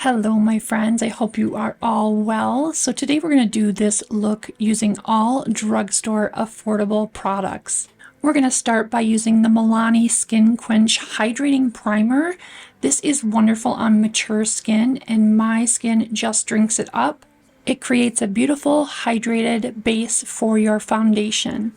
Hello, my friends. I hope you are all well. So today we're going to do this look using all drugstore affordable products. We're going to start by using the Milani Skin Quench Hydrating Primer. This is wonderful on mature skin, and my skin just drinks it up. It creates a beautiful hydrated base for your foundation.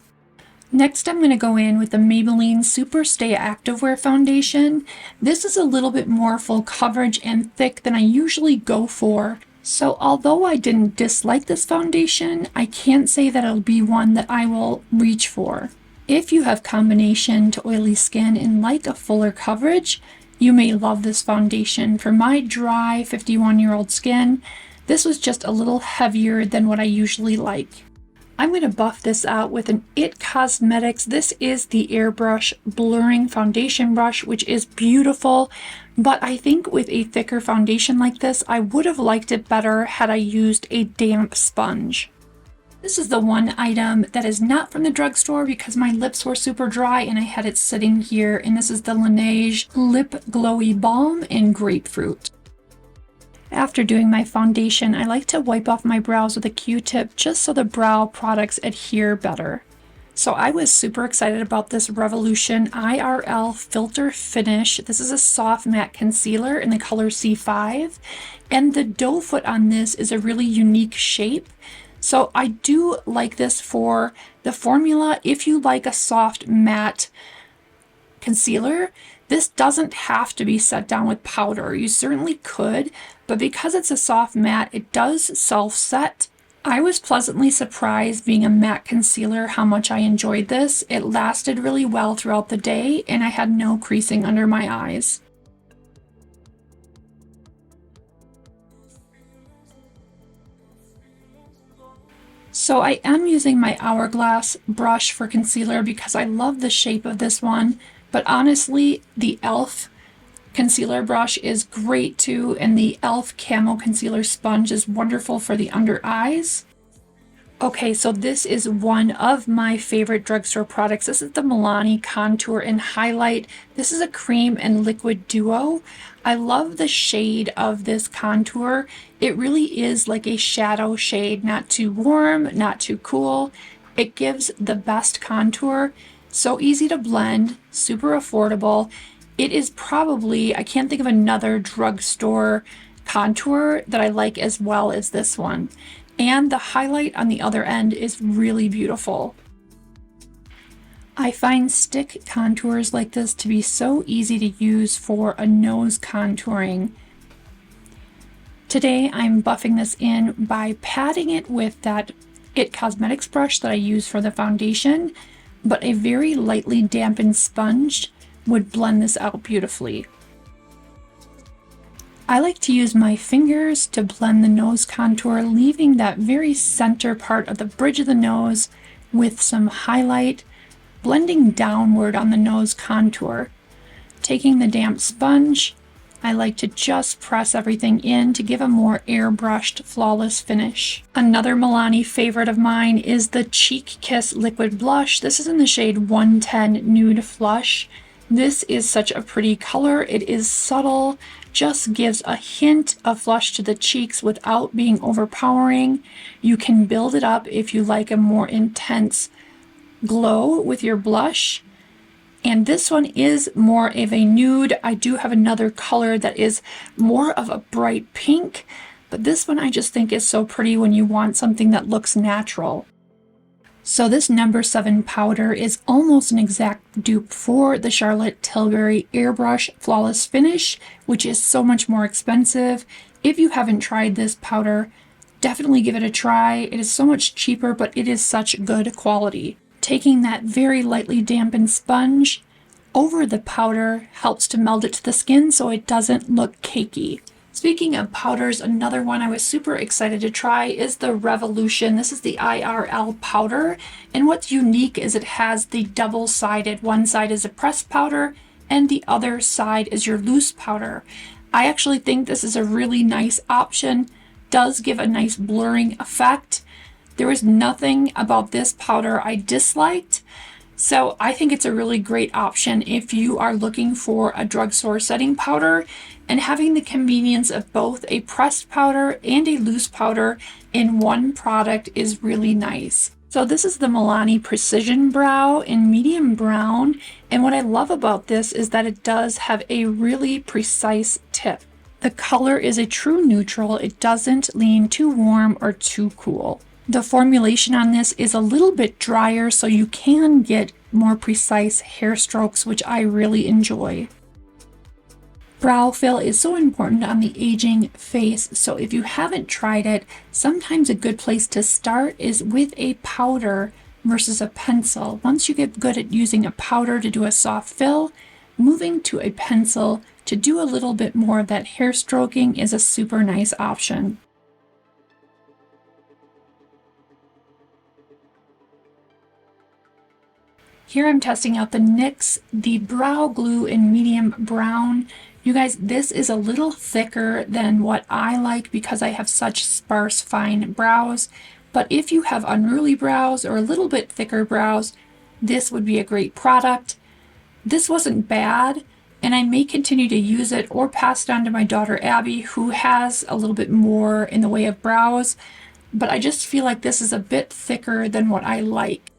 Next, I'm going to go in with the Maybelline Super Stay Activewear Foundation. This is a little bit more full coverage and thick than I usually go for. So although I didn't dislike this foundation, I can't say that it'll be one that I will reach for. If you have combination to oily skin and like a fuller coverage, you may love this foundation. For my dry 51-year-old skin, this was just a little heavier than what I usually like. I'm going to buff this out with an IT Cosmetics. This is the Airbrush Blurring Foundation Brush, which is beautiful, but I think with a thicker foundation like this, I would have liked it better had I used a damp sponge. This is the one item that is not from the drugstore because my lips were super dry and I had it sitting here, and this is the Laneige Lip Glowy Balm in Grapefruit. After doing my foundation, I like to wipe off my brows with a Q-tip just so the brow products adhere better. So I was super excited about this Revolution IRL Filter Finish. This is a soft matte concealer in the color C5, and the doe foot on this is a really unique shape. So I do like this for the formula. If you like a soft matte concealer, this doesn't have to be set down with powder. You certainly could, but because it's a soft matte, it does self-set. I was pleasantly surprised, being a matte concealer, how much I enjoyed this. It lasted really well throughout the day, and I had no creasing under my eyes. So I am using my Hourglass brush for concealer because I love the shape of this one. But honestly, the e.l.f. concealer brush is great too, and the e.l.f. Camo Concealer Sponge is wonderful for the under eyes. Okay, so this is one of my favorite drugstore products. This is the Milani Contour and Highlight. This is a cream and liquid duo. I love the shade of this contour. It really is like a shadow shade, not too warm, not too cool. It gives the best contour. So easy to blend, super affordable. It is probably, I can't think of another drugstore contour that I like as well as this one. And the highlight on the other end is really beautiful. I find stick contours like this to be so easy to use for a nose contouring. Today I'm buffing this in by patting it with that IT Cosmetics brush that I use for the foundation, but a very lightly dampened sponge would blend this out beautifully. I like to use my fingers to blend the nose contour, leaving that very center part of the bridge of the nose with some highlight, blending downward on the nose contour. Taking the damp sponge, I like to just press everything in to give a more airbrushed, flawless finish. Another Milani favorite of mine is the Cheek Kiss Liquid Blush. This is in the shade 110 Nude Flush. This is such a pretty color. It is subtle, just gives a hint of flush to the cheeks without being overpowering. You can build it up if you like a more intense glow with your blush. And this one is more of a nude. I do have another color that is more of a bright pink, but this one I just think is so pretty when you want something that looks natural. So this number 7 powder is almost an exact dupe for the Charlotte Tilbury Airbrush Flawless Finish, which is so much more expensive. If you haven't tried this powder, definitely give it a try. It is so much cheaper, but it is such good quality. Taking that very lightly dampened sponge over the powder helps to meld it to the skin so it doesn't look cakey. Speaking of powders, another one I was super excited to try is the Revolution. This is the IRL powder, and what's unique is it has the double-sided. One side is a pressed powder and the other side is your loose powder. I actually think this is a really nice option. Does give a nice blurring effect. There was nothing about this powder I disliked. So I think it's a really great option if you are looking for a drugstore setting powder, and having the convenience of both a pressed powder and a loose powder in one product is really nice. So this is the Milani Precision Brow in medium brown, and what I love about this is that it does have a really precise tip. The color is a true neutral. It doesn't lean too warm or too cool. The formulation on this is a little bit drier, so you can get more precise hair strokes, which I really enjoy. Brow fill is so important on the aging face, so if you haven't tried it, sometimes a good place to start is with a powder versus a pencil. Once you get good at using a powder to do a soft fill, moving to a pencil to do a little bit more of that hair stroking is a super nice option. Here I'm testing out the NYX, the brow glue in medium brown. You guys, this is a little thicker than what I like because I have such sparse, fine brows. But if you have unruly brows or a little bit thicker brows, this would be a great product. This wasn't bad, and I may continue to use it or pass it on to my daughter Abby, who has a little bit more in the way of brows. But I just feel like this is a bit thicker than what I like.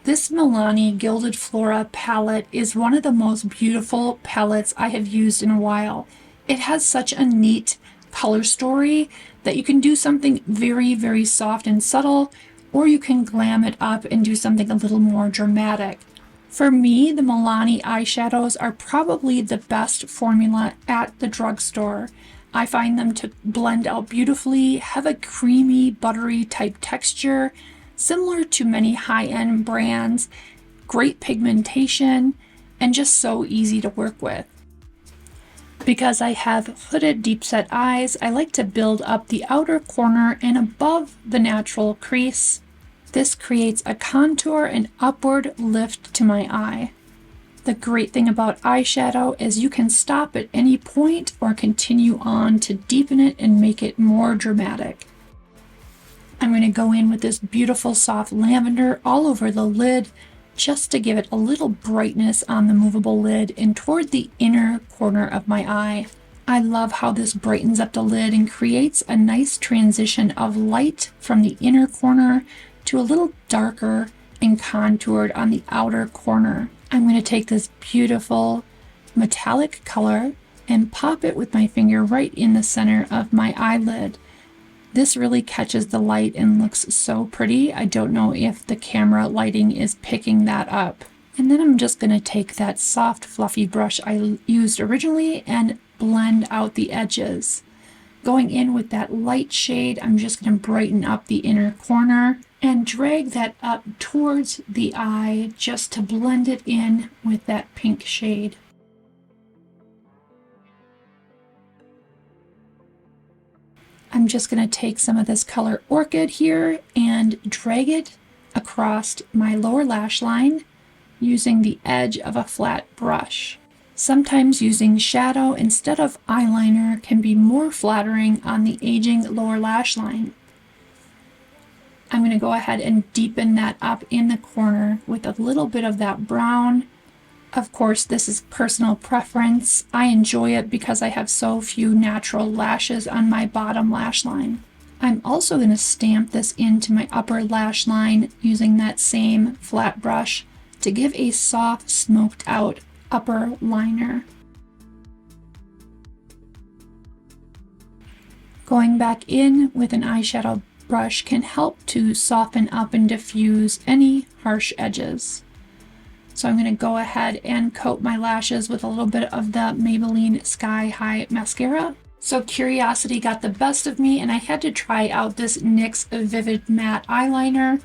This Milani Gilded Flora palette is one of the most beautiful palettes I have used in a while. It has such a neat color story that you can do something very, very soft and subtle, or you can glam it up and do something a little more dramatic. For me, the Milani eyeshadows are probably the best formula at the drugstore. I find them to blend out beautifully, have a creamy, buttery type texture, similar to many high-end brands, great pigmentation, and just so easy to work with. Because I have hooded deep set eyes, I like to build up the outer corner and above the natural crease. This creates a contour and upward lift to my eye. The great thing about eyeshadow is you can stop at any point or continue on to deepen it and make it more dramatic. I'm going to go in with this beautiful soft lavender all over the lid just to give it a little brightness on the movable lid and toward the inner corner of my eye. I love how this brightens up the lid and creates a nice transition of light from the inner corner to a little darker and contoured on the outer corner. I'm going to take this beautiful metallic color and pop it with my finger right in the center of my eyelid. This really catches the light and looks so pretty. I don't know if the camera lighting is picking that up. And then I'm just going to take that soft fluffy brush I used originally and blend out the edges. Going in with that light shade, I'm just going to brighten up the inner corner and drag that up towards the eye just to blend it in with that pink shade. I'm just going to take some of this color Orchid here and drag it across my lower lash line using the edge of a flat brush. Sometimes using shadow instead of eyeliner can be more flattering on the aging lower lash line. I'm going to go ahead and deepen that up in the corner with a little bit of that brown. Of course, this is personal preference. I enjoy it because I have so few natural lashes on my bottom lash line. I'm also going to stamp this into my upper lash line using that same flat brush to give a soft, smoked out upper liner. Going back in with an eyeshadow brush can help to soften up and diffuse any harsh edges. So I'm going to go ahead and coat my lashes with a little bit of the Maybelline Sky High Mascara. So curiosity got the best of me and I had to try out this NYX Vivid Matte Eyeliner.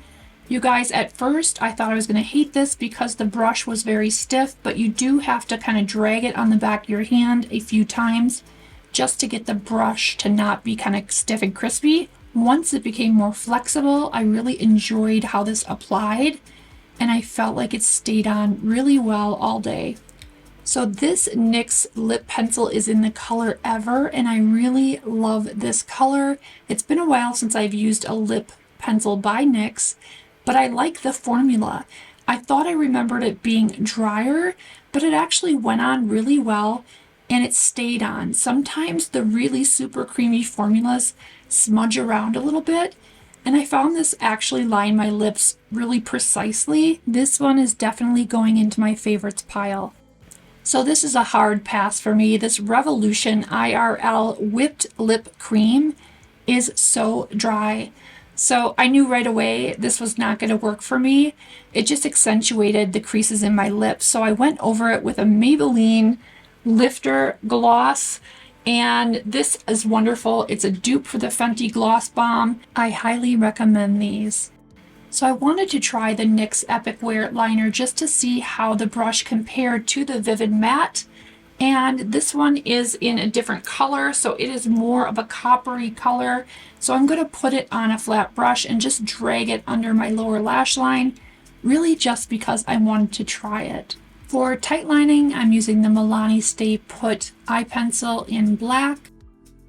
You guys, at first I thought I was going to hate this because the brush was very stiff, but you do have to kind of drag it on the back of your hand a few times just to get the brush to not be kind of stiff and crispy. Once it became more flexible, I really enjoyed how this applied, and I felt like it stayed on really well all day. So this NYX lip pencil is in the color Ever, and I really love this color. It's been a while since I've used a lip pencil by NYX, but I like the formula. I thought I remembered it being drier, but it actually went on really well and it stayed on. Sometimes the really super creamy formulas smudge around a little bit, and I found this actually lined my lips really precisely. This one is definitely going into my favorites pile. So this is a hard pass for me. This Revolution IRL Whipped Lip Cream is so dry. So I knew right away this was not going to work for me. It just accentuated the creases in my lips. So I went over it with a Maybelline Lifter Gloss. And this is wonderful. It's a dupe for the Fenty Gloss Bomb. I highly recommend these. So I wanted to try the NYX Epic Wear liner just to see how the brush compared to the Vivid Matte. And this one is in a different color, so it is more of a coppery color. So I'm going to put it on a flat brush and just drag it under my lower lash line, really just because I wanted to try it. For tight lining, I'm using the Milani Stay Put eye pencil in black,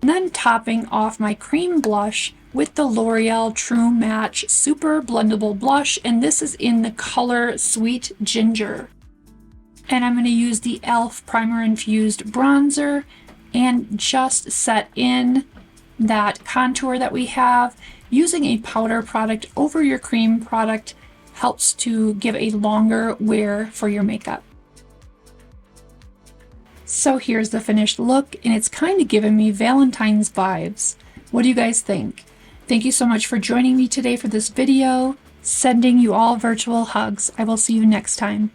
and then topping off my cream blush with the L'Oreal True Match Super Blendable Blush, and this is in the color Sweet Ginger. And I'm going to use the e.l.f. Primer Infused Bronzer and just set in that contour that we have. Using a powder product over your cream product helps to give a longer wear for your makeup. So here's the finished look, and it's kind of giving me Valentine's vibes. What do you guys think? Thank you so much for joining me today for this video. Sending you all virtual hugs. I will see you next time.